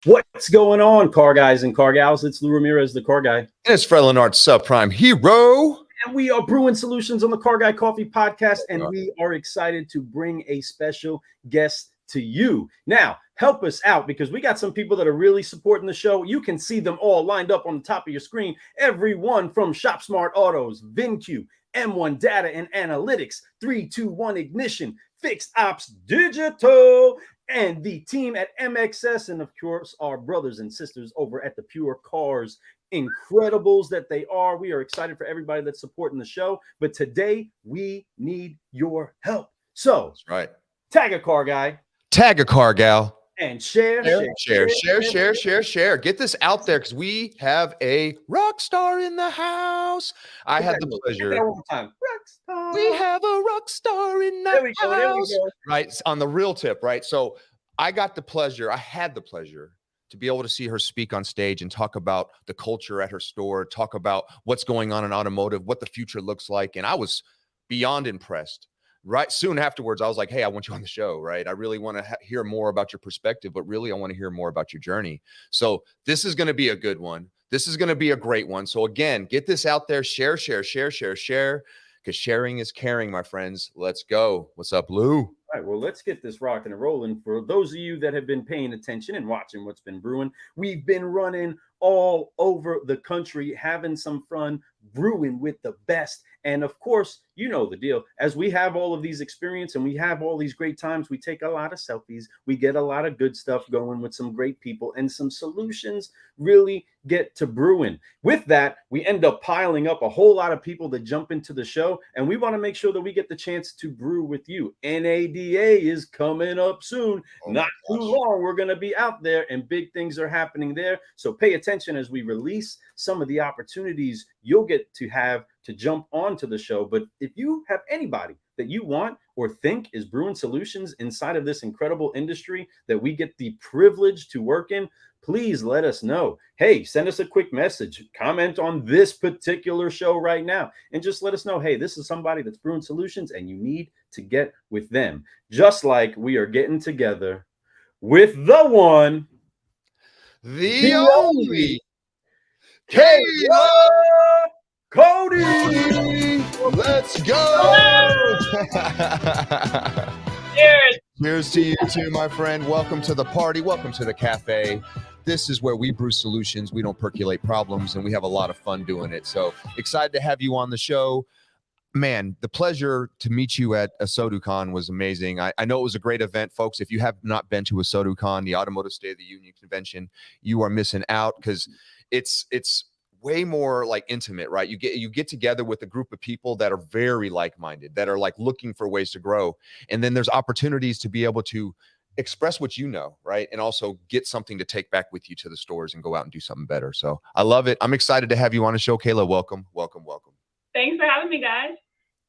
What's going on, car guys and car gals? It's Lou Ramirez, the car guy. And it's Fred Lenart, subprime hero. And we are Brewing Solutions on the Car Guy Coffee Podcast, and we are excited to bring a special guest to you. Now, help us out because we got some people that are really supporting the show. You can see them all lined up on the top of your screen. Everyone from Shop Smart Autos, VinQ, M1 Data and Analytics, 321 Ignition, Fixed Ops Digital, and the team at MXS, and of course, our brothers and sisters over at the Pure Cars Incredibles that they are. We are excited for everybody that's supporting the show, but today we need your help. So, that's right. Tag a car guy, tag a car gal, and share. Get this out there because we have a rock star in the house. I had the pleasure. We have a rock star in the house. There we go. Right on the real tip, right? So I had the pleasure to be able to see her speak on stage and talk about the culture at her store, talk about what's going on in automotive, what the future looks like. And I was beyond impressed. Right soon afterwards, I was like, hey, I want you on the show, right? I really want to hear more about your perspective, but really I want to hear more about your journey. So this is going to be a good one. This is going to be a great one. So again, get this out there, share, because sharing is caring, my friends. Let's go. What's up, Lou? All right, well, let's get this rocking and rolling. For those of you that have been paying attention and watching what's been brewing, we've been running all over the country, having some fun, brewing with the best. And of course, you know the deal. As we have all of these experience and we have all these great times, we take a lot of selfies. We get a lot of good stuff going with some great people, and some solutions really get to brewing. With that, we end up piling up a whole lot of people that jump into the show, and we want to make sure that we get the chance to brew with you. NADA is coming up soon. Not too long. We're going to be out there, and big things are happening there. So pay attention as we release some of the opportunities you'll get to have to jump onto the show. But if you have anybody that you want or think is brewing solutions inside of this incredible industry that we get the privilege to work in, please let us know. Hey, send us a quick message, comment on this particular show right now, and just let us know, hey, this is somebody that's brewing solutions and you need to get with them. Just like we are getting together with the one, the only Kayla Kody. Let's go. Cheers to you too, my friend. Welcome to the party. Welcome to the cafe. This is where we brew solutions. We don't percolate problems, and we have a lot of fun doing it. So excited to have you on the show. Man, the pleasure to meet you at ASOTU was amazing. I know it was a great event, folks. If you have not been to ASOTU, the Automotive State of the Union Convention, you are missing out because it's way more like intimate, right? You get together with a group of people that are very like-minded, that are like looking for ways to grow. And then there's opportunities to be able to express what you know, right? And also get something to take back with you to the stores and go out and do something better. So I love it. I'm excited to have you on the show, Kayla. Welcome. Thanks for having me, guys.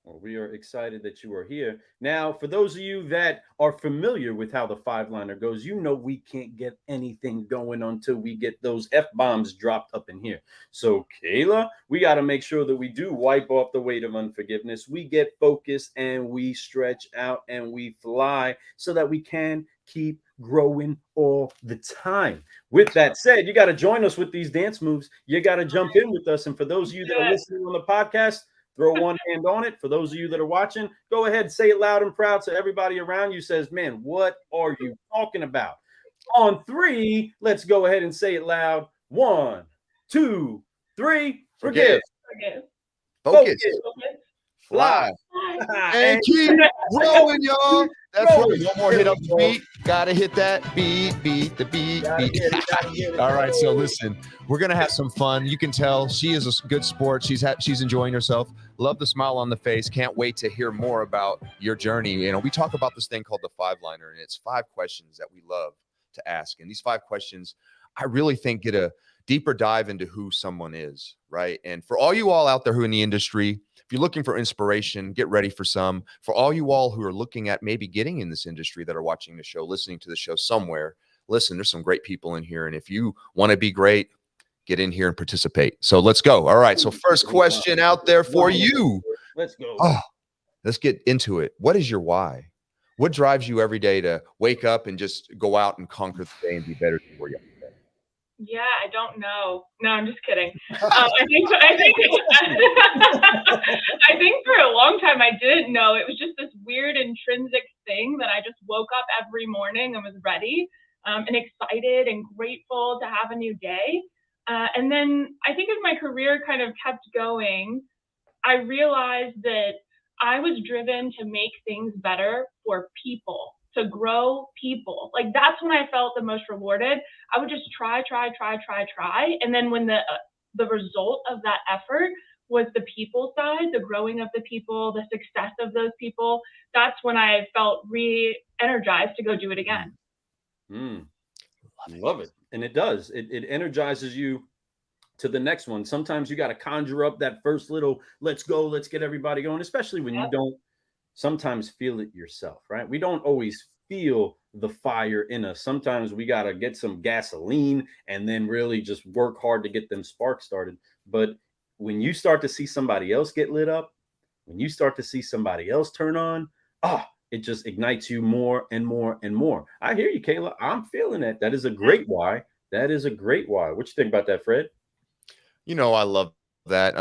Well, we are excited that you are here. Now, for those of you that are familiar with how the five-liner goes, you know we can't get anything going until we get those F-bombs dropped up in here. So, Kayla, we got to make sure that we do wipe off the weight of unforgiveness. We get focused and we stretch out and we fly so that we can keep growing all the time. With that said, you got to join us with these dance moves. You got to jump in with us. And for those of you that are listening on the podcast, throw one hand on it. For those of you that are watching, go ahead, say it loud and proud so everybody around you says, man, what are you talking about? On three, let's go ahead and say it loud. 1, 2, 3. Forgive. Focus. Fly. And keep rolling, y'all. That's right. One more hit up the beat. Gotta hit that beat. All right, so listen, we're gonna have some fun. You can tell she is a good sport. She's enjoying herself. Love the smile on the face. Can't wait to hear more about your journey. You know, we talk about this thing called the five-liner, and it's 5 questions that we love to ask. And these 5 questions, I really think, get a deeper dive into who someone is, right? And for all you all out there who are in the industry, if you're looking for inspiration, get ready for some. For all you all who are looking at maybe getting in this industry that are watching the show, listening to the show somewhere, listen, there's some great people in here. And if you want to be great, get in here and participate. So let's go. All right. So first question out there for you. Let's go. Let's get into it. What is your why? What drives you every day to wake up and just go out and conquer the day and be better than you were yesterday? Yeah, I don't know. No, I'm just kidding. I think I think for a long time I didn't know. It was just this weird intrinsic thing that I just woke up every morning and was ready, and excited and grateful to have a new day. And then I think as my career kind of kept going, I realized that I was driven to make things better for people, to grow people. Like that's when I felt the most rewarded. I would just try. And then when the result of that effort was the people side, the growing of the people, the success of those people, that's when I felt re-energized to go do it again. Love it. And it does. It energizes you to the next one. Sometimes you got to conjure up that first little, let's go, let's get everybody going, especially when you don't sometimes feel it yourself, right? We don't always feel the fire in us. Sometimes we got to get some gasoline and then really just work hard to get them sparks started. But when you start to see somebody else get lit up, when you start to see somebody else turn on, it just ignites you more and more and more. I hear you, Kayla. I'm feeling it. That is a great why. That is a great why. What you think about that, Fred? I love that.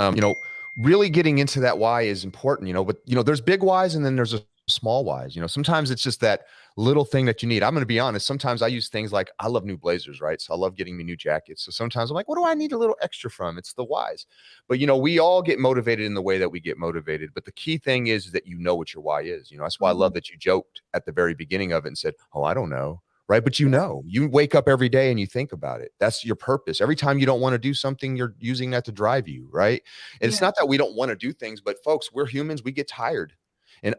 Really getting into that why is important, but there's big whys and then there's a small whys. Sometimes it's just that little thing that you need. I'm going to be honest. Sometimes I use things like, I love new blazers, right? So I love getting me new jackets. So sometimes I'm like, what do I need a little extra from? It's the whys. But, we all get motivated in the way that we get motivated. But the key thing is that what your why is. That's why I love that you joked at the very beginning of it and said, oh, I don't know. Right. But you wake up every day and you think about it. That's your purpose. Every time you don't want to do something, you're using that to drive you. Right. And it's not that we don't want to do things, but folks, we're humans. We get tired. And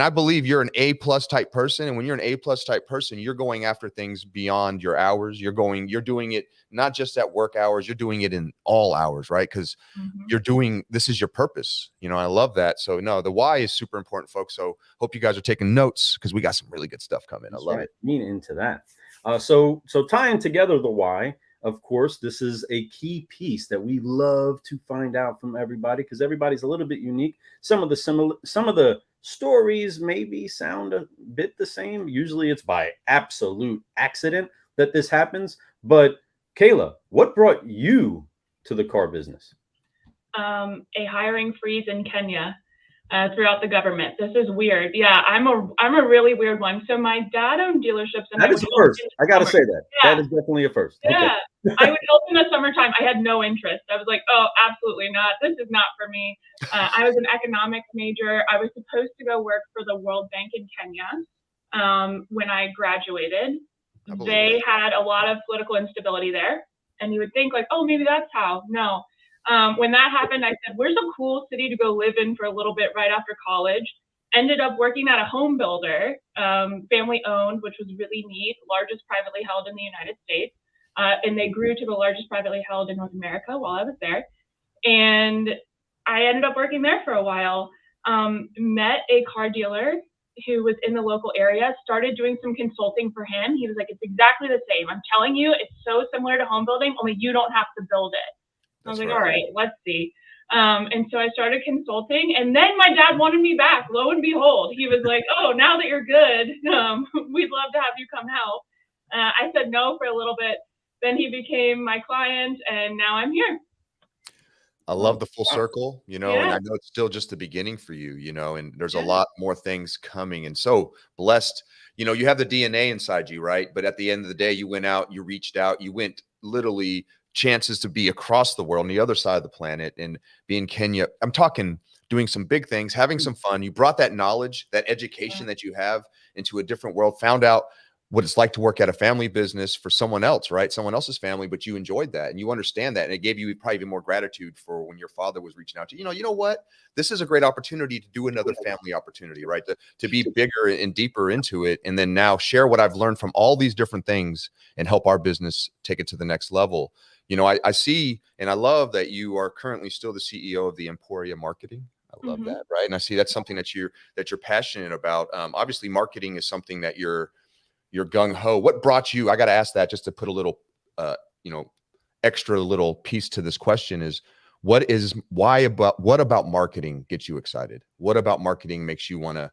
I believe you're an A+ type person. And when you're an A+ type person, you're going after things beyond your hours. You're doing it not just at work hours. You're doing it in all hours, right? Because this is your purpose. I love that. So no, the why is super important, folks. So hope you guys are taking notes because we got some really good stuff coming. I love it. Lean into that. So tying together the why, of course, this is a key piece that we love to find out from everybody because everybody's a little bit unique. Some of the stories maybe sound a bit the same. Usually it's by absolute accident that this happens. But Kayla, what brought you to the car business? A hiring freeze in Kenya throughout the government. This is weird. Yeah, I'm a really weird one. So my dad owned dealerships. And that is a first. I got to say that. Yeah. That is definitely a first. Yeah. Okay. I would help in the summertime. I had no interest. I was like, oh, absolutely not. This is not for me. I was an economics major. I was supposed to go work for the World Bank in Kenya when I graduated. They had a lot of political instability there. And you would think like, oh, maybe that's how. No. When that happened, I said, where's a cool city to go live in for a little bit right after college? Ended up working at a home builder, family owned, which was really neat, largest privately held in the United States. And they grew to the largest privately held in North America while I was there. And I ended up working there for a while, met a car dealer who was in the local area, started doing some consulting for him. He was like, it's exactly the same. I'm telling you, it's so similar to home building, only you don't have to build it. I was like, all right, let's see. And so I started consulting, and then my dad wanted me back. Lo and behold, he was like, oh, now that you're good, we'd love to have you come help. I said no for a little bit. Then he became my client, and now I'm here. I love the full circle, and I know it's still just the beginning for you, and there's a lot more things coming. And so blessed, you have the DNA inside you, right? But at the end of the day, you went out, you reached out, you went literally chances to be across the world on the other side of the planet and be in Kenya. I'm talking doing some big things, having some fun. You brought that knowledge, that education that you have into a different world, found out what it's like to work at a family business for someone else, right? Someone else's family, but you enjoyed that and you understand that. And it gave you probably even more gratitude for when your father was reaching out to you. You know what? This is a great opportunity to do another family opportunity, right? To be bigger and deeper into it. And then now share what I've learned from all these different things and help our business take it to the next level. I see, and I love that you are currently still the CEO of the Emporia Marketing. I love that, right? And I see that's something that you're passionate about. Obviously, marketing is something that you're gung-ho. What brought you? I got to ask that just to put a little, extra little piece to this question is, what about marketing gets you excited? What about marketing makes you want to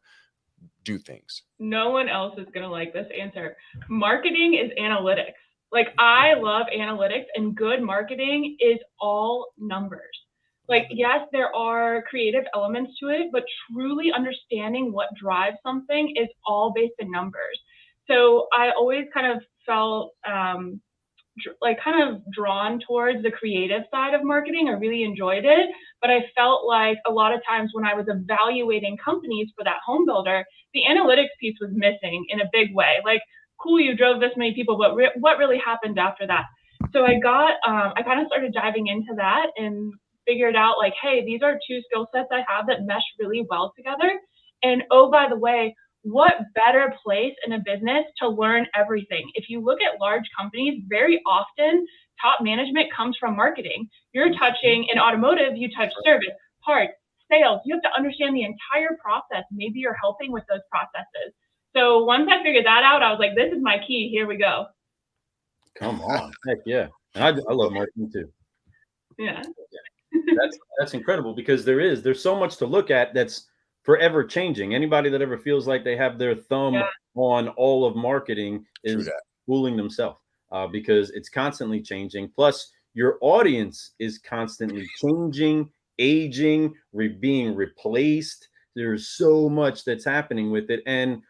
do things? No one else is going to like this answer. Marketing is analytics. Like, I love analytics, and good marketing is all numbers. Like, yes, there are creative elements to it, but truly understanding what drives something is all based in numbers. So I always kind of felt like kind of drawn towards the creative side of marketing. I really enjoyed it, but I felt like a lot of times when I was evaluating companies for that home builder, the analytics piece was missing in a big way. Like, cool, you drove this many people, but what really happened after that? So I kind of started diving into that and figured out like, hey, these are two skill sets I have that mesh really well together. And oh, by the way, what better place in a business to learn everything? If you look at large companies, very often top management comes from marketing. You're touching in automotive, you touch service, parts, sales. You have to understand the entire process. Maybe you're helping with those processes. So once I figured that out, I was like, this is my key. Here we go. Come on. Heck yeah. And I love marketing too. Yeah. That's incredible, because there's so much to look at that's forever changing. Anybody that ever feels like they have their thumb on all of marketing is fooling themselves, because it's constantly changing. Plus, your audience is constantly changing, aging, being replaced. There's so much that's happening with it, and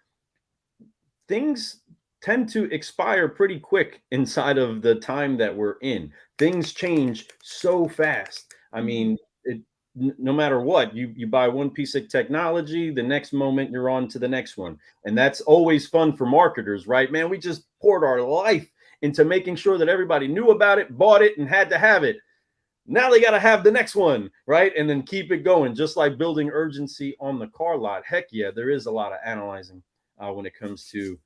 things tend to expire pretty quick inside of the time that we're in. Things change so fast. I mean, no matter what, you buy one piece of technology, the next moment you're on to the next one. And that's always fun for marketers, right? Man, we just poured our life into making sure that everybody knew about it, bought it, and had to have it. Now they got to have the next one, right? And then keep it going, just like building urgency on the car lot. Heck yeah, there is a lot of analyzing when it comes to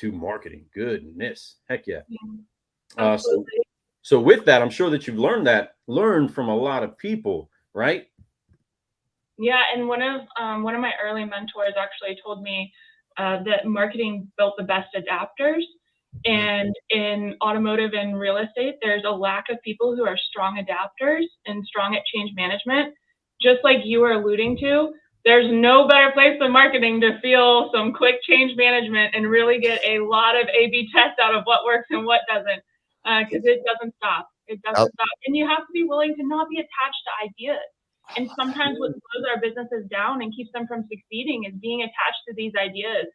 marketing. Goodness, heck yeah. So with that, I'm sure that you've learned from a lot of people, right? Yeah, and one of my early mentors actually told me that marketing built the best adapters. And in automotive and real estate, there's a lack of people who are strong adapters and strong at change management. Just like you were alluding to, there's no better place than marketing to feel some quick change management and really get a lot of A/B tests out of what works and what doesn't, because it doesn't stop. It doesn't stop. And you have to be willing to not be attached to ideas. And sometimes what slows our businesses down and keeps them from succeeding is being attached to these ideas.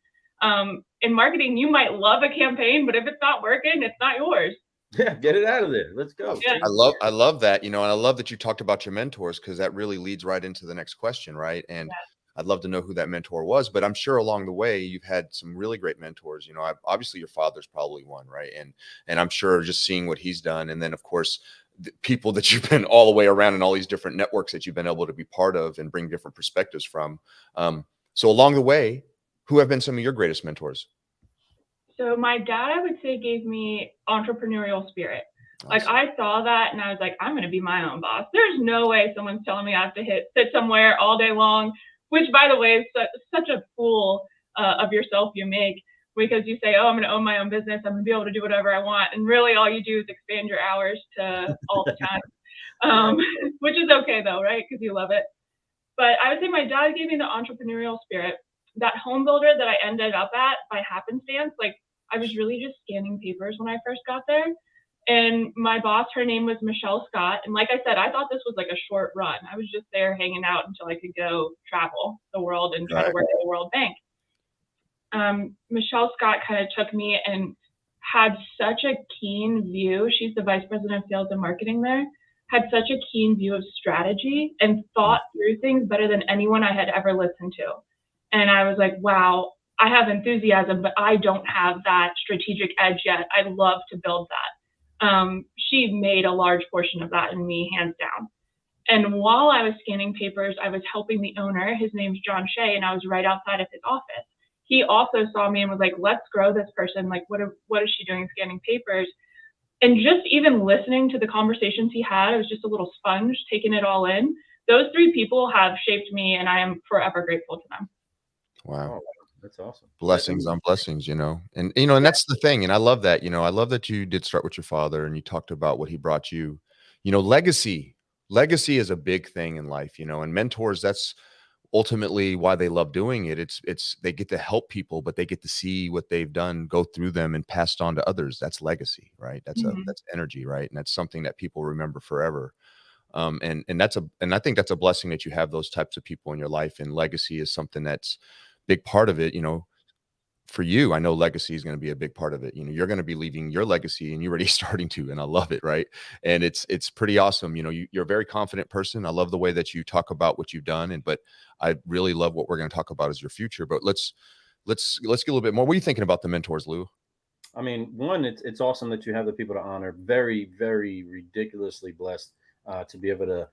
In marketing, you might love a campaign, but if it's not working, it's not yours. Yeah, get it out of there. Let's go. Yeah. I love that, and I love that you talked about your mentors, because that really leads right into the next question, right? And I'd love to know who that mentor was, but I'm sure along the way you've had some really great mentors. Obviously your father's probably one, right? And I'm sure just seeing what he's done, and then of course the people that you've been all the way around in all these different networks that you've been able to be part of and bring different perspectives from. So along the way, who have been some of your greatest mentors? So my dad, I would say, gave me entrepreneurial spirit. Awesome. Like, I saw that and I was like, I'm going to be my own boss. There's no way someone's telling me I have to sit somewhere all day long, which, by the way, is such a fool of yourself you make, because you say, oh, I'm going to own my own business. I'm going to be able to do whatever I want. And really all you do is expand your hours to all the time, which is okay though, right? Because you love it. But I would say my dad gave me the entrepreneurial spirit. That home builder that I ended up at by happenstance, like, I was really just scanning papers when I first got there. And my boss, her name was Michelle Scott. And like I said, I thought this was like a short run. I was just there hanging out until I could go travel the world and try to work at the World Bank. Michelle Scott kind of took me and had such a keen view. She's the vice president of sales and marketing there. Had such a keen view of strategy and thought through things better than anyone I had ever listened to. And I was like, wow, I have enthusiasm, but I don't have that strategic edge yet. I'd love to build that. She made a large portion of that in me, hands down. And while I was scanning papers, I was helping the owner. His name's John Shea, and I was right outside of his office. He also saw me and was like, let's grow this person. Like, what is she doing scanning papers? And just even listening to the conversations he had, I was just a little sponge taking it all in. Those three people have shaped me, and I am forever grateful to them. Wow. That's awesome. Blessings on blessings, and that's the thing. And I love that, I love that you did start with your father and you talked about what he brought you. Legacy is a big thing in life, and mentors, that's ultimately why they love doing it. It's they get to help people, but they get to see what they've done go through them and passed on to others. That's legacy, right? That's energy, right? And that's something that people remember forever. And I think that's a blessing that you have those types of people in your life, and legacy is something that's big part of it. For you, I know legacy is going to be a big part of it. You're going to be leaving your legacy, and you're already starting to, and I love it. Right. And it's pretty awesome. You're a very confident person. I love the way that you talk about what you've done. But I really love what we're going to talk about as your future. But let's get a little bit more. What are you thinking about the mentors, Lou? I mean, one, it's awesome that you have the people to honor. Very, very ridiculously blessed to be able to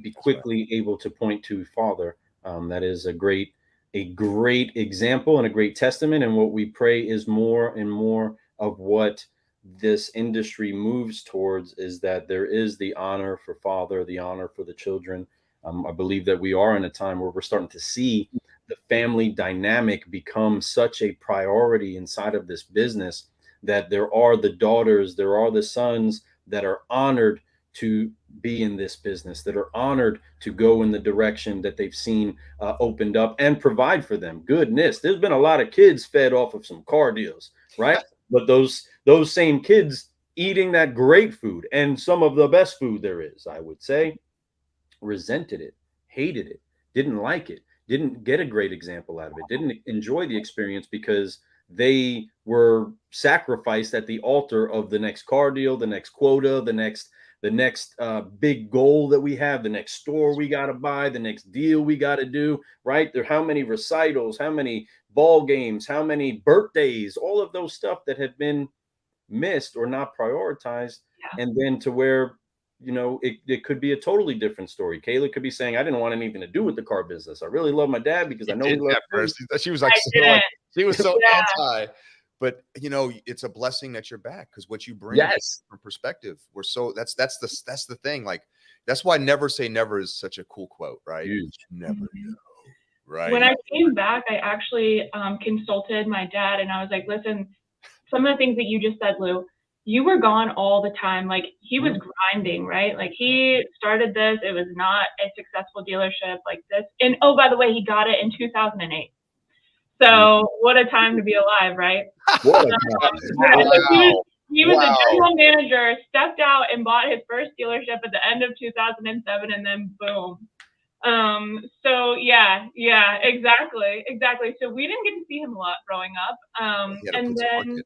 be quickly able to point to Father. That is a great example and a great testament. And what we pray is more and more of what this industry moves towards is that there is the honor for Father, the honor for the children. I believe that we are in a time where we're starting to see the family dynamic become such a priority inside of this business, that there are the daughters, there are the sons that are honored to be in this business, that are honored to go in the direction that they've seen opened up and provide for them. Goodness, there's been a lot of kids fed off of some car deals, right? But those same kids eating that great food and some of the best food there is, I would say, resented it, hated it, didn't like it, didn't get a great example out of it, didn't enjoy the experience because they were sacrificed at the altar of the next car deal, the next quota, the next big goal that we have, the next store we got to buy, the next deal we got to do, right? There, how many recitals, how many ball games, how many birthdays, all of those stuff that have been missed or not prioritized. Yeah. And then to where, it could be a totally different story. Kayla could be saying, I didn't want anything to do with the car business. I really love my dad because I know he loved first. She was like, she was so anti. But it's a blessing that you're back, because what you bring from perspective, that's the thing. Like, that's why never say never is such a cool quote, right? Never know, right? When I came back, I actually consulted my dad, and I was like, listen, some of the things that you just said, Lou, you were gone all the time. Like, he was grinding, right? Like, he started this. It was not a successful dealership like this. And oh, by the way, he got it in 2008. So what a time to be alive, right? What a time. Wow. He was a general manager, stepped out and bought his first dealership at the end of 2007, and then boom. So yeah, exactly. So we didn't get to see him a lot growing up. And then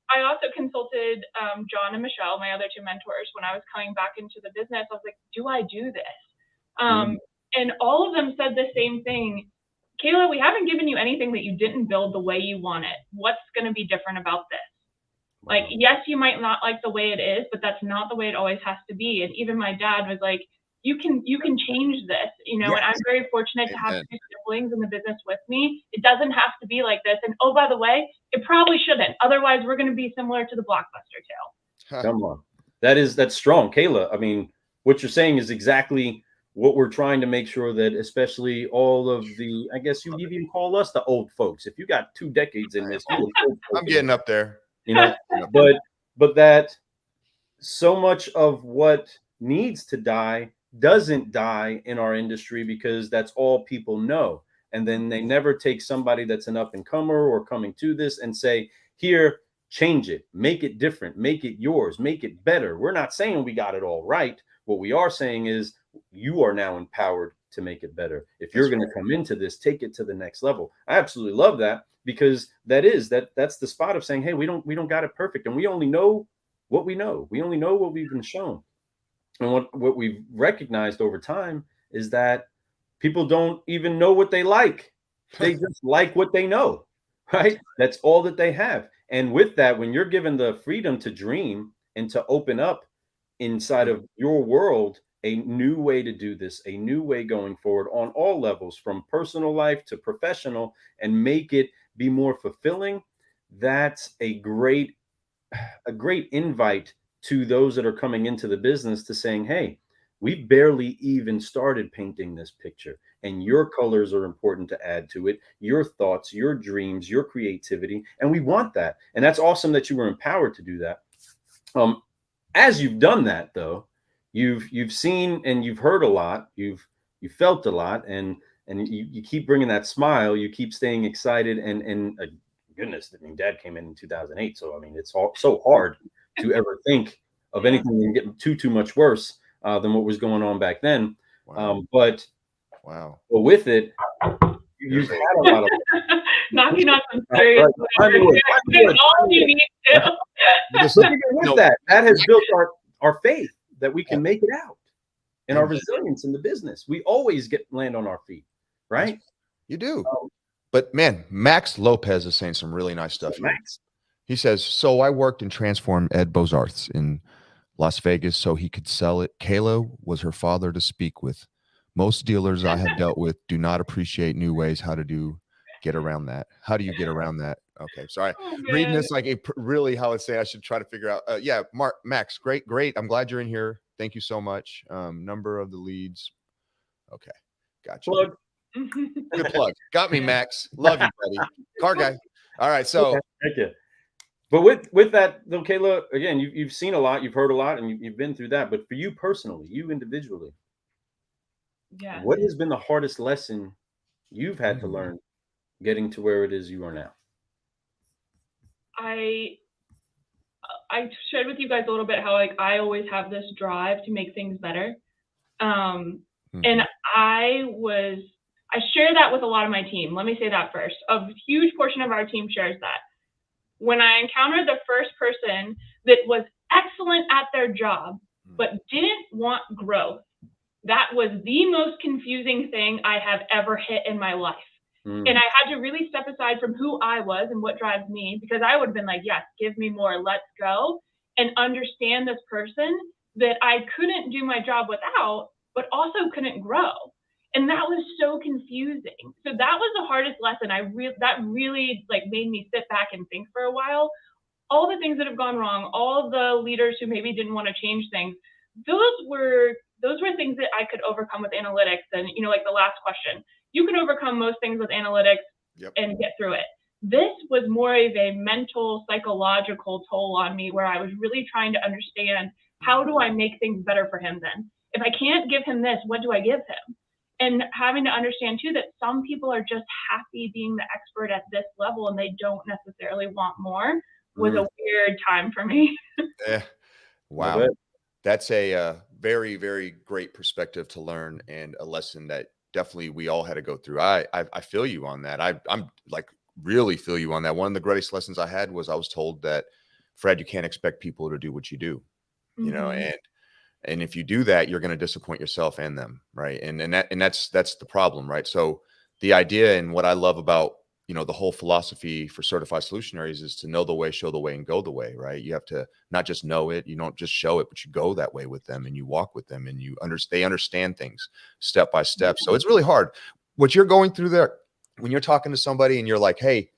I also consulted John and Michelle, my other two mentors, when I was coming back into the business. I was like, do I do this? And all of them said the same thing. Kayla, we haven't given you anything that you didn't build the way you want it. What's going to be different about this? Like, yes, you might not like the way it is, but that's not the way it always has to be. And even my dad was like, you can change this, and I'm very fortunate to have two siblings in the business with me. It doesn't have to be like this. And oh, by the way, it probably shouldn't. Otherwise, we're going to be similar to the Blockbuster tale. Come on. That's strong. Kayla, I mean, what you're saying is exactly what we're trying to make sure that, especially all of the, I guess you even call us the old folks. If you got 2 decades in this, I'm getting up there. But that so much of what needs to die doesn't die in our industry because that's all people know. And then they never take somebody that's an up and comer or coming to this and say, here, change it, make it different, make it yours, make it better. We're not saying we got it all right. What we are saying is you are now empowered to make it better. If you're going to come into this, take it to the next level. I absolutely love that, because that's the spot of saying, hey, we don't got it perfect. And we only know what we know. We only know what we've been shown. And what we've recognized over time is that people don't even know what they like. They just like what they know, right? That's all that they have. And with that, when you're given the freedom to dream and to open up inside of your world, a new way to do this, a new way going forward on all levels, from personal life to professional, and make it be more fulfilling, that's a great invite to those that are coming into the business to saying, hey, we barely even started painting this picture, and your colors are important to add to it, your thoughts, your dreams, your creativity. And we want that. And that's awesome that you were empowered to do that. As you've done that, though, you've seen and you've heard a lot, you've felt a lot, and and you keep bringing that smile, you keep staying excited, and goodness, I mean, Dad came in 2008, so I mean, it's so hard to ever think of Yeah. anything getting too much worse than what was going on back then. Wow. But with it, you've had a lot of knocking on some serious all you need to. even with that has built our faith that we can make it out, and our resilience in the business. We always land on our feet, right? You do. But man, Max Lopez is saying some really nice stuff here. He says, so I worked and transformed Ed Bozarth's in Las Vegas so he could sell it. Kayla was her father to speak with. Most dealers I have dealt with do not appreciate new ways how to get around that. How do you get around that? Okay, sorry. Reading this like really how I'd say I should try to figure out. Yeah, Max, great. I'm glad you're in here. Thank you so much. Number of the leads. Okay, gotcha. Plug. Good plug. Got me, Max. Love you, buddy. Car guy. All right, so thank you. But with that though, Kayla, again, you've seen a lot, you've heard a lot, and you've been through that. But for you personally, you individually, what has been the hardest lesson you've had to learn getting to where it is you are now? I shared with you guys a little bit how like I always have this drive to make things better. And I share that with a lot of my team. Let me say that first. A huge portion of our team shares that. When I encountered the first person that was excellent at their job, but didn't want growth, that was the most confusing thing I have ever hit in my life. And I had to really step aside from who I was and what drives me, because I would have been like, yes, give me more, let's go, and understand this person that I couldn't do my job without, but also couldn't grow. And that was so confusing. So that was the hardest lesson. That really like made me sit back and think for a while. All the things that have gone wrong, all the leaders who maybe didn't want to change things, those were things that I could overcome with analytics. And, like the last question, you can overcome most things with analytics and get through it. This was more of a mental, psychological toll on me, where I was really trying to understand, how do I make things better for him then? If I can't give him this, what do I give him? And having to understand too that some people are just happy being the expert at this level and they don't necessarily want more was a weird time for me. Wow. That's a very, very great perspective to learn, and a lesson that definitely we all had to go through. I feel you on that. I'm like really feel you on that. One of the greatest lessons I had was I was told that, Fred, you can't expect people to do what you do, and if you do that, you're going to disappoint yourself and them. Right. And that's the problem. Right. So the idea, and what I love about, the whole philosophy for certified solutionaries is to know the way, show the way, and go the way. Right. You have to not just know it. You don't just show it, but you go that way with them, and you walk with them, and they understand things step by step. So it's really hard. What you're going through there, when you're talking to somebody and you're like, hey,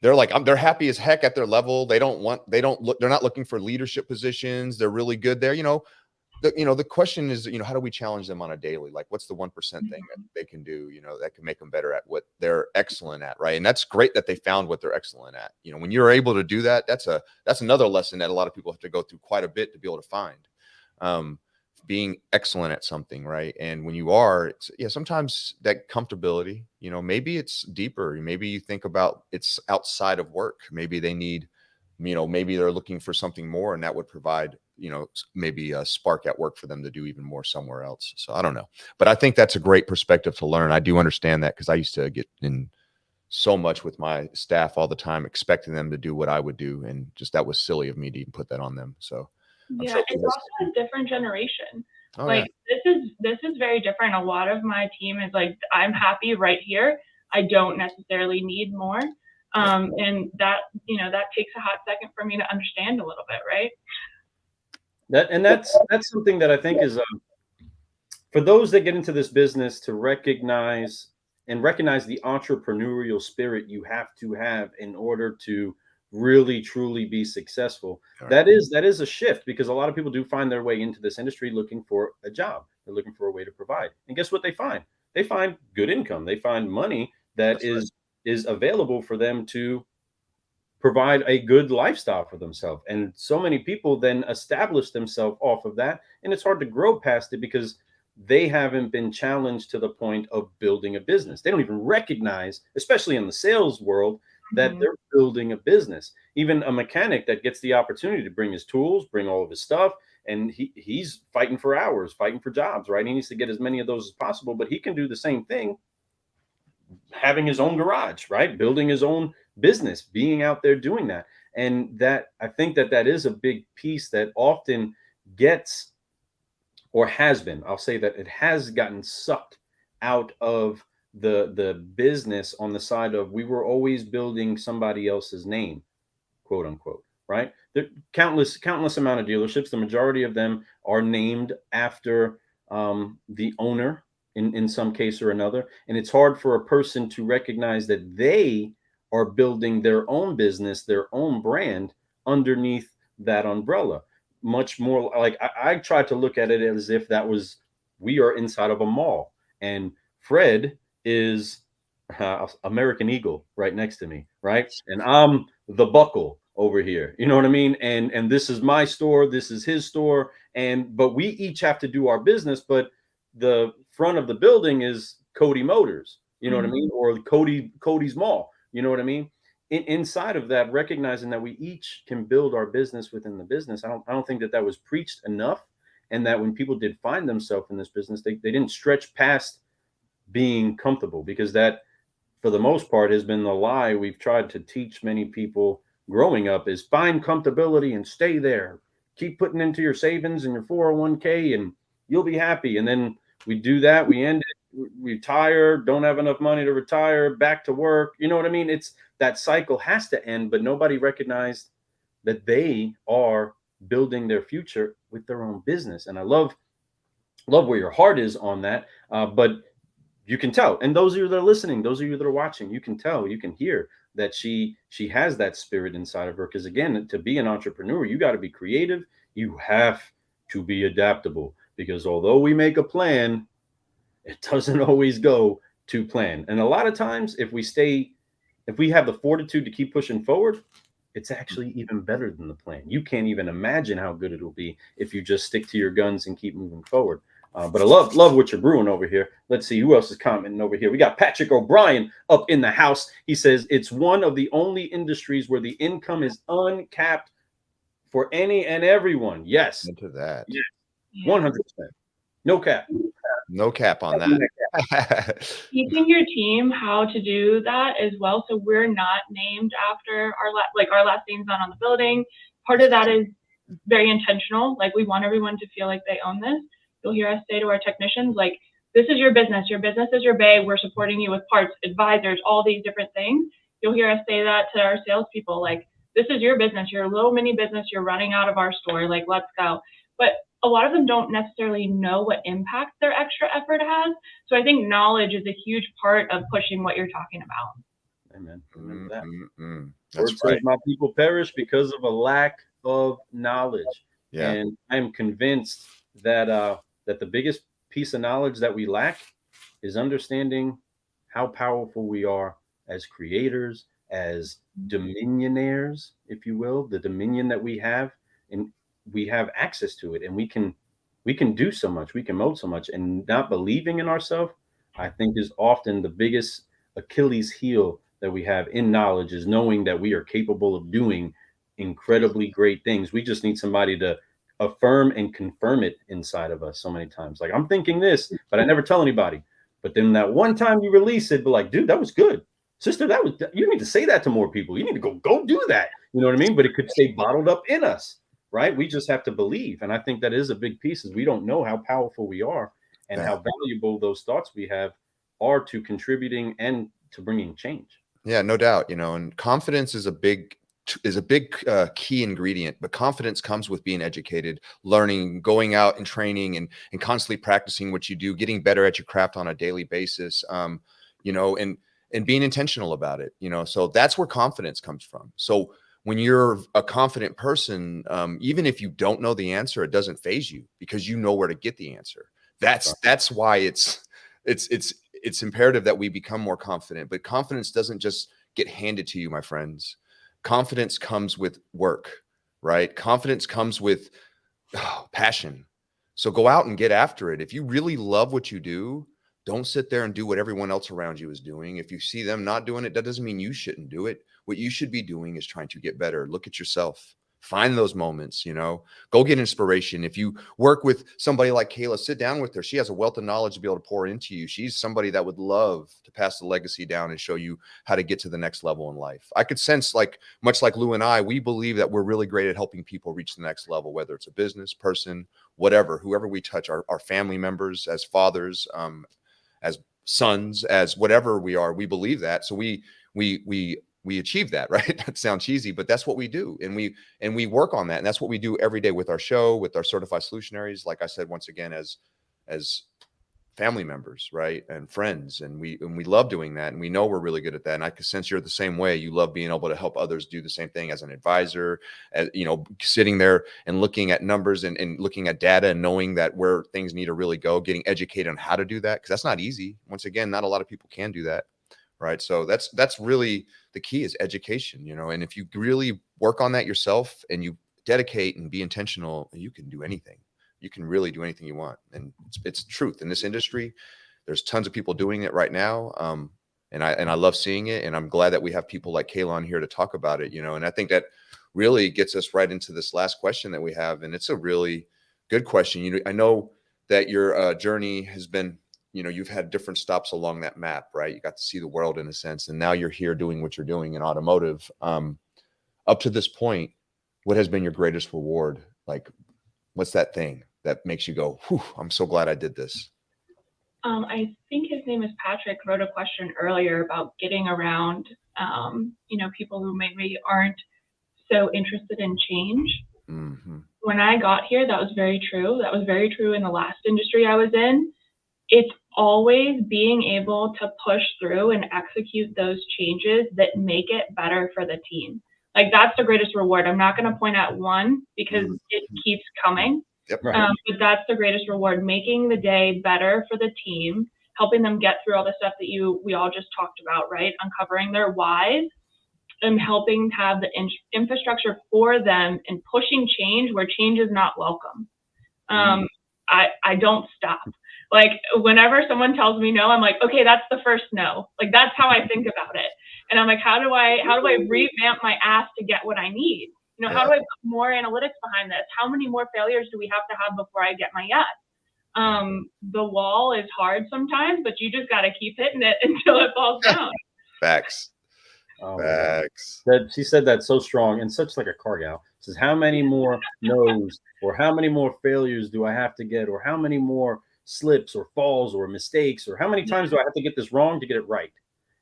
they're happy as heck at their level. They're not looking for leadership positions. They're really good there. The question is, how do we challenge them on a daily? Like, what's the 1% thing that they can do, that can make them better at what they're excellent at, right? And that's great that they found what they're excellent at. When you're able to do that, that's another lesson that a lot of people have to go through quite a bit to be able to find, being excellent at something, right? And when you are, sometimes that comfortability, maybe it's deeper. Maybe you think about it's outside of work. Maybe they need, maybe they're looking for something more, and that would provide, maybe a spark at work for them to do even more somewhere else. So I don't know, but I think that's a great perspective to learn. I do understand that, because I used to get in so much with my staff all the time, expecting them to do what I would do. And just, that was silly of me to even put that on them. So it's also a different generation. This is very different. A lot of my team is like, I'm happy right here. I don't necessarily need more. And that takes a hot second for me to understand a little bit. Right. That's something that I think is for those that get into this business, to recognize the entrepreneurial spirit you have to have in order to really truly be successful. That is a shift, because a lot of people do find their way into this industry looking for a job. They're looking for a way to provide, and guess what they find? They find good income. They find money that is available for them to provide a good lifestyle for themselves. And so many people then establish themselves off of that, and it's hard to grow past it, because they haven't been challenged to the point of building a business. They don't even recognize, especially in the sales world, that Mhm. they're building a business. Even a mechanic that gets the opportunity to bring his tools, bring all of his stuff, and he's fighting for hours, fighting for jobs, right? He needs to get as many of those as possible, but he can do the same thing having his own garage, right? Building his own business, being out there doing that. And that, I think that that is a big piece that often gets, or has been, I'll say that it has gotten sucked out of the business on the side of, we were always building somebody else's name, quote unquote, right? There countless amount of dealerships. The majority of them are named after the owner in some case or another, and it's hard for a person to recognize that they are building their own business, their own brand underneath that umbrella. Much more like, I try to look at it as if that was, we are inside of a mall, and Fred is American Eagle right next to me, right? And I'm the buckle over here. You know what I mean? And this is my store, this is his store, and but we each have to do our business, but the front of the building is Kody Motors, you know what I mean? Mhm. Or Cody's Mall, you know what I mean? Inside of that, recognizing that we each can build our business within the business. I don't think that that was preached enough, and that when people did find themselves in this business, they didn't stretch past being comfortable, because that, for the most part, has been the lie we've tried to teach many people growing up, is find comfortability and stay there. Keep putting into your savings and your 401k and you'll be happy. And then we do that, we end it, we retire, don't have enough money to retire, back to work. You know what I mean? It's that cycle has to end, but nobody recognized that they are building their future with their own business. And I love where your heart is on that. But you can tell, and those of you that are listening, those of you that are watching, you can tell, you can hear that she has that spirit inside of her. Because again, to be an entrepreneur, you got to be creative, you have to be adaptable, because although we make a plan, it doesn't always go to plan. And a lot of times, if we have the fortitude to keep pushing forward, it's actually even better than the plan. You can't even imagine how good it'll be if you just stick to your guns and keep moving forward. But I love what you're brewing over here. Let's see who else is commenting over here. We got Patrick O'Brien up in the house. He says it's one of the only industries where the income is uncapped for any and everyone. Yes, Into that. yes, Yeah. 100%. No cap. No cap on that. Teaching your team how to do that as well, so we're not named after our last name's not on the building. Part of that is very intentional. Like, we want everyone to feel like they own this. You'll hear us say to our technicians, like, this is your business is your bay, we're supporting you with parts, advisors, all these different things. You'll hear us say that to our salespeople, like, this is your business, your little mini business, you're running out of our store, like, let's go. But a lot of them don't necessarily know what impact their extra effort has. So I think knowledge is a huge part of pushing what you're talking about. Amen. Remember that. That's Word right. says, my people perish because of a lack of knowledge. Yeah. And I'm convinced that that the biggest piece of knowledge that we lack is understanding how powerful we are as creators, as dominionaires, if you will, the dominion that we have, and we have access to it, and we can do so much, we can mold so much, and not believing in ourselves, I think, is often the biggest Achilles heel that we have in knowledge, is knowing that we are capable of doing incredibly great things. We just need somebody to affirm and confirm it inside of us so many times. Like, I'm thinking this, but I never tell anybody. But then that one time you release it, be like, dude, that was good. Sister, that was, you need to say that to more people. You need to go do that. You know what I mean? But it could stay bottled up in us, right? We just have to believe. And I think that is a big piece, is we don't know how powerful we are and how valuable those thoughts we have are to contributing and to bringing change. Yeah, no doubt. And confidence is a big key ingredient, but confidence comes with being educated, learning, going out and training, and constantly practicing what you do, getting better at your craft on a daily basis. And being intentional about it. So that's where confidence comes from. So when you're a confident person, even if you don't know the answer, it doesn't faze you, because you know where to get the answer. That's why it's imperative that we become more confident. But confidence doesn't just get handed to you, my friends. Confidence comes with work, right? Confidence comes with passion. So go out and get after it. If you really love what you do, don't sit there and do what everyone else around you is doing. If you see them not doing it, that doesn't mean you shouldn't do it. What you should be doing is trying to get better. Look at yourself. Find those moments, go get inspiration. If you work with somebody like Kayla, sit down with her. She has a wealth of knowledge to be able to pour into you. She's somebody that would love to pass the legacy down and show you how to get to the next level in life. I could sense, much like Lou and I, we believe that we're really great at helping people reach the next level, whether it's a business person, whatever, whoever we touch, our family members, as fathers, as sons, as whatever we are, we believe that. So we achieve that, right? That sounds cheesy, but that's what we do. And we work on that. And that's what we do every day with our show, with our certified solutionaries. Like I said, once again, as family members, right? And friends. And we love doing that. And we know we're really good at that. And I can sense you're the same way. You love being able to help others do the same thing as an advisor, as, sitting there and looking at numbers and looking at data and knowing that where things need to really go, getting educated on how to do that. Cause that's not easy. Once again, not a lot of people can do that. Right. So that's really the key, is education, and if you really work on that yourself and you dedicate and be intentional, you can do anything. You can really do anything you want. And it's truth in this industry. There's tons of people doing it right now. And I love seeing it. And I'm glad that we have people like Kayla on here to talk about it, and I think that really gets us right into this last question that we have. And it's a really good question. I know that your journey has been, you've had different stops along that map, right? You got to see the world in a sense. And now you're here doing what you're doing in automotive. Up to this point, what has been your greatest reward? Like, what's that thing that makes you go, whew, I'm so glad I did this? I think his name is Patrick, wrote a question earlier about getting around, people who maybe aren't so interested in change. Mm-hmm. When I got here, that was very true. That was very true in the last industry I was in. It's always being able to push through and execute those changes that make it better for the team. Like, that's the greatest reward. I'm not going to point at one because it keeps coming. Yep, right. But that's the greatest reward, making the day better for the team, helping them get through all the stuff that we all just talked about, right? Uncovering their whys and helping have the infrastructure for them and pushing change where change is not welcome. I don't stop. Like, whenever someone tells me no, I'm like, okay, that's the first no. Like, that's how I think about it. And I'm like, how do I revamp my ass to get what I need? How do I put more analytics behind this? How many more failures do we have to have before I get my yes? The wall is hard sometimes, but you just got to keep hitting it until it falls down. Facts. Facts. She said that so strong and such like a car gal. Says, how many more no's or how many more failures do I have to get, or how many more slips or falls or mistakes, or how many times do I have to get this wrong to get it right?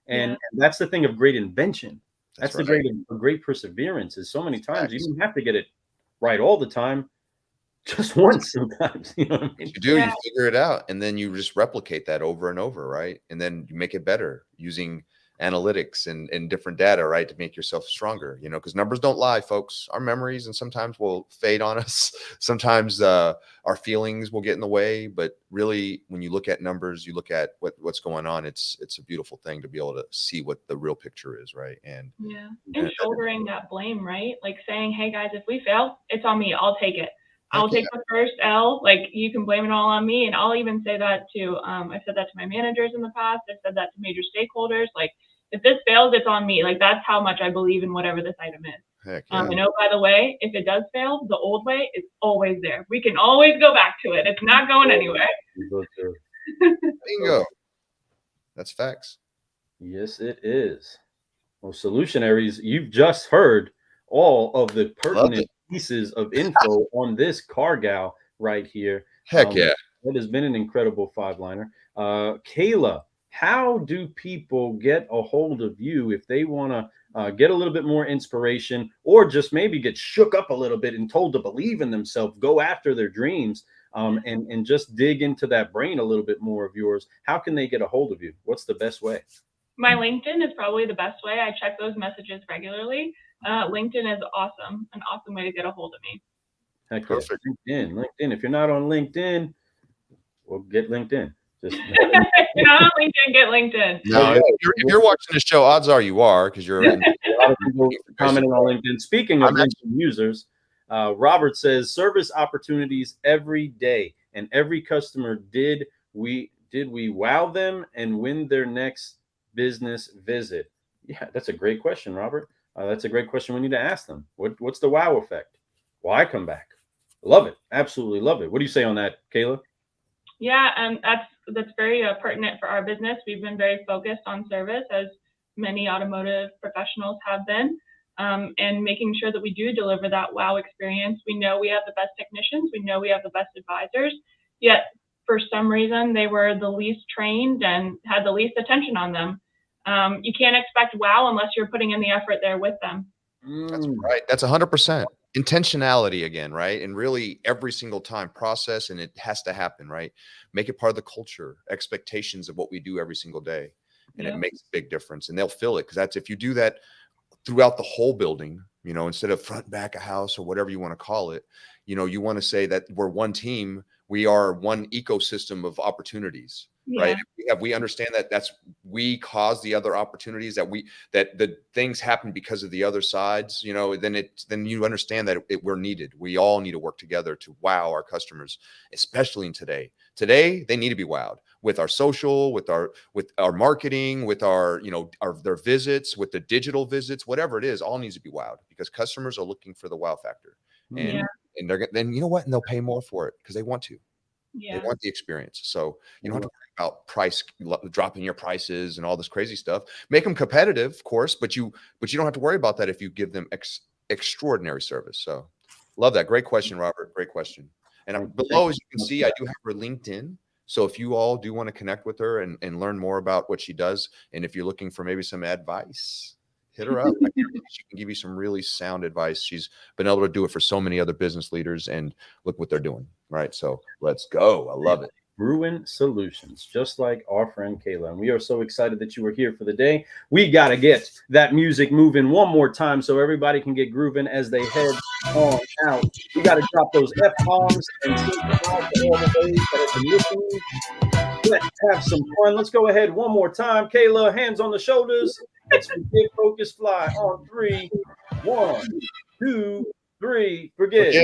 And that's the thing of great invention. That's right. The great perseverance is so many times you don't have to get it right all the time, just once sometimes. You know what I mean? You do, you figure it out, and then you just replicate that over and over, right? And then you make it better using analytics and different data, right, to make yourself stronger, because numbers don't lie, folks. Our memories and sometimes will fade on us. Sometimes our feelings will get in the way, but really, when you look at numbers, you look at what's going on. It's a beautiful thing to be able to see what the real picture is, right? And shouldering that blame, right? Like saying, hey guys, if we fail, it's on me. I'll take it. I'll take the first L. Like, you can blame it all on me. And I'll even say that to I've said that to my managers in the past. I've said that to major stakeholders. Like, if this fails, it's on me. Like, that's how much I believe in whatever this item is. Heck yeah. And oh, by the way, if it does fail, the old way is always there. We can always go back to it. It's not going anywhere. Bingo. That's facts. Yes, it is. Well, solutionaries, you've just heard all of the pertinent pieces of info on this car gal right here. Heck yeah. It has been an incredible 5-liner. Kayla, how do people get a hold of you if they want to get a little bit more inspiration, or just maybe get shook up a little bit and told to believe in themselves, go after their dreams, and just dig into that brain a little bit more of yours? How can they get a hold of you? What's the best way? My LinkedIn is probably the best way. I check those messages regularly. LinkedIn is awesome, an awesome way to get a hold of me. Heck, perfect. LinkedIn. If you're not on LinkedIn, well, get LinkedIn. Just if you're not on LinkedIn, get LinkedIn. No, if you're watching the show, odds are you are, because you're a lot of people commenting on LinkedIn. Speaking of LinkedIn users, Robert says service opportunities every day. and every customer did we wow them and win their next business visit? Yeah, that's a great question, Robert. That's a great question. We need to ask them. What's the wow effect? Why come back? Love it. Absolutely love it. What do you say on that, Kayla? Yeah, and that's very pertinent for our business. We've been very focused on service, as many automotive professionals have been, and making sure that we do deliver that wow experience. We know we have the best technicians. We know we have the best advisors. Yet, for some reason, they were the least trained and had the least attention on them. You can't expect wow unless you're putting in the effort there with them. That's right. That's 100%. Intentionality again, right? And really every single time process, and it has to happen, right? Make it part of the culture, expectations of what we do every single day. And it makes a big difference, and they'll feel it. Because that's, if you do that throughout the whole building, you know, instead of front, back of house or whatever you want to call it, you know, you want to say that we're one team. We are one ecosystem of opportunities, right? We understand that we cause the other opportunities, that the things happen because of the other sides, you know, then you understand that we're needed. We all need to work together to wow our customers, especially in today. Today, they need to be wowed with our social, with our marketing, with our, you know, their visits, with the digital visits, whatever it is, all needs to be wowed, because customers are looking for the wow factor. And then, you know what? And they'll pay more for it because they want to. They want the experience. So you don't have to worry about price, dropping your prices and all this crazy stuff. Make them competitive, of course, but you don't have to worry about that if you give them extraordinary service. So love that. Great question, Robert. Great question. And below, as you can see, I do have her LinkedIn. So if you all do want to connect with her and learn more about what she does, and if you're looking for maybe some advice, hit her up. She can give you some really sound advice. She's been able to do it for so many other business leaders, and look what they're doing. Right. So let's go. I love it. Brewing Solutions, just like our friend Kayla. And we are so excited that you were here for the day. We got to get that music moving one more time so everybody can get grooving as they head on out. We got to drop those F-bombs and say goodbye to all the ladies that have been listening. Let's have some fun. Let's go ahead one more time. Kayla, hands on the shoulders. Let's forgive, focus, fly on 3. 1, 2, 3. Forgive.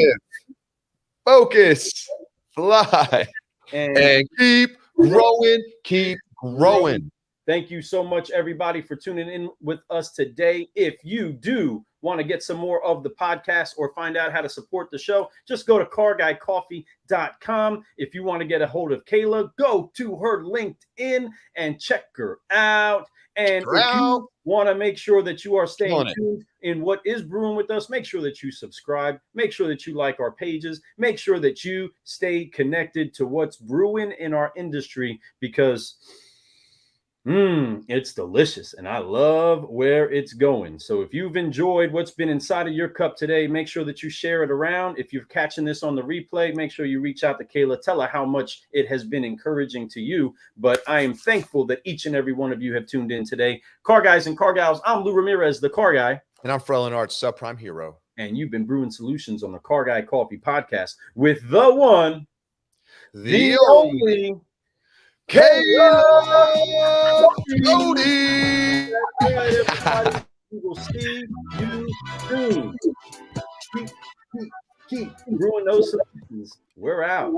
Focus, fly, and keep growing, keep growing. Thank you so much, everybody, for tuning in with us today. If you do want to get some more of the podcast or find out how to support the show, just go to carguycoffee.com. If you want to get a hold of Kayla, go to her LinkedIn and check her out. And if you want to make sure that you are staying tuned in what is brewing with us, make sure that you subscribe, make sure that you like our pages, make sure that you stay connected to what's brewing in our industry, because it's delicious and I love where it's going. So if you've enjoyed what's been inside of your cup today, make sure that you share it around. If you're catching this on the replay, make sure you reach out to Kayla. Tell her how much it has been encouraging to you. But I am thankful that each and every one of you have tuned in today. Car guys and car gals, I'm Lou Ramirez, the Car Guy. And I'm Frelin Arts, subprime hero. And you've been brewing solutions on the Car Guy Coffee podcast with the one, the only, Kayla Kody. All right, everybody. We will see you soon. Keep brewing those solutions. We're out.